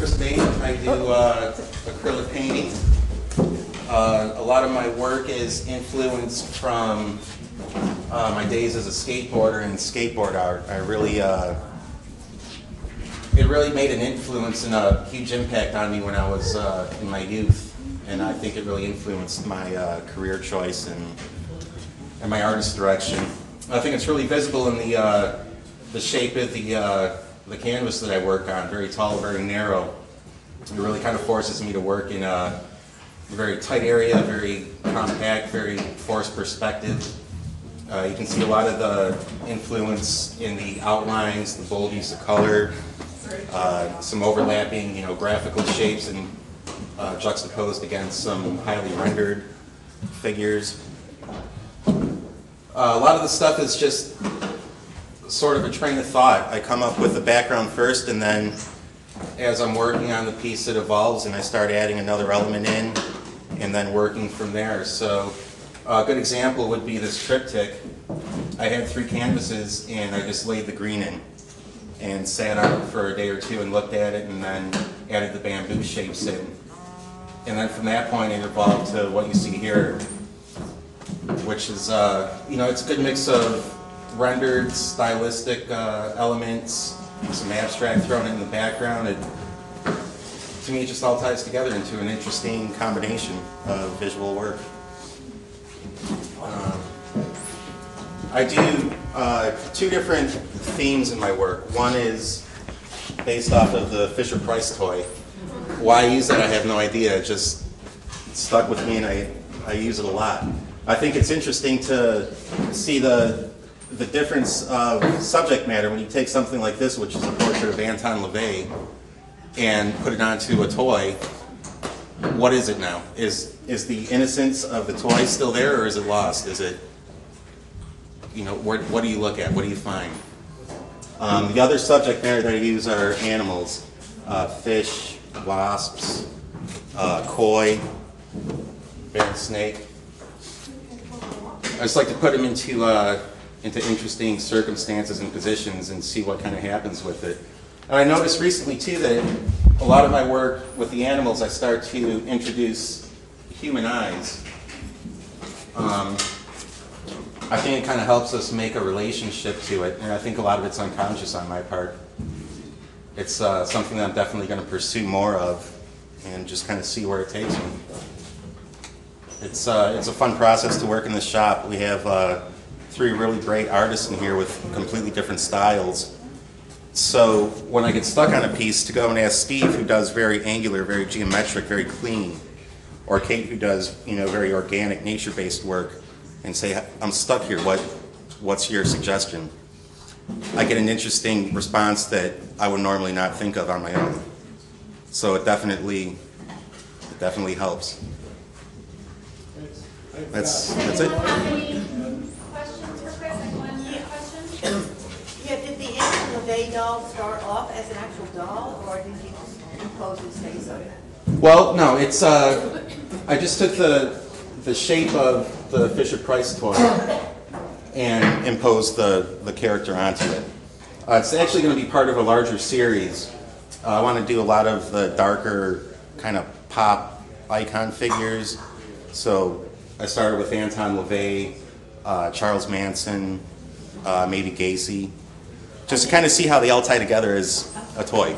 I do acrylic painting. A lot of my work is influenced from my days as a skateboarder and skateboard art. It really made an influence and a huge impact on me when I was in my youth, and I think it really influenced my career choice and my artist direction. I think it's really visible in the shape of the canvas that I work on. Very tall, very narrow. It really kind of forces me to work in a very tight area, very compact, very forced perspective. You can see a lot of the influence in the outlines, the bold use of color, some overlapping, graphical shapes and juxtaposed against some highly rendered figures. A lot of the stuff is just sort of a train of thought. I come up with the background first, and then as I'm working on the piece, it evolves, and I start adding another element in, and then working from there. So a good example would be this triptych. I had 3 canvases, and I just laid the green in and sat on it for a day or two and looked at it, and then added the bamboo shapes in. And then from that point, it evolved to what you see here, which is, it's a good mix of rendered, stylistic elements, some abstract thrown in the background. To me, it just all ties together into an interesting combination of visual work. I do 2 different themes in my work. One is based off of the Fisher-Price toy. Why I use that, I have no idea. It just stuck with me, and I use it a lot. I think it's interesting to see the difference of subject matter when you take something like this, which is a portrait of Anton LaVey, and put it onto a toy. What is it now? Is the innocence of the toy still there, or is it lost? Is it, what do you look at? What do you find? The other subject matter that I use are animals, fish, wasps, koi, bear and snake. I just like to put them into interesting circumstances and positions and see what kind of happens with it. And I noticed recently too that a lot of my work with the animals, I start to introduce human eyes. I think it kind of helps us make a relationship to it, and I think a lot of it's unconscious on my part. It's something that I'm definitely going to pursue more of and just kind of see where it takes me. It's a fun process to work in this shop. We have 3 really great artists in here with completely different styles. So when I get stuck on a piece, to go and ask Steve, who does very angular, very geometric, very clean, or Kate, who does very organic, nature-based work, and say, I'm stuck here, what's your suggestion? I get an interesting response that I would normally not think of on my own. So it definitely helps. That's it. Questions for Chris? One question? Yeah, did the Anton LaVey doll start off as an actual doll, or did you just impose and stay so? Well, no, it's I just took the shape of the Fisher-Price toy and imposed the character onto it. It's actually going to be part of a larger series. I want to do a lot of the darker kind of pop icon figures. So I started with Anton LaVey, Charles Manson, maybe Gacy, just to kind of see how they all tie together as a toy.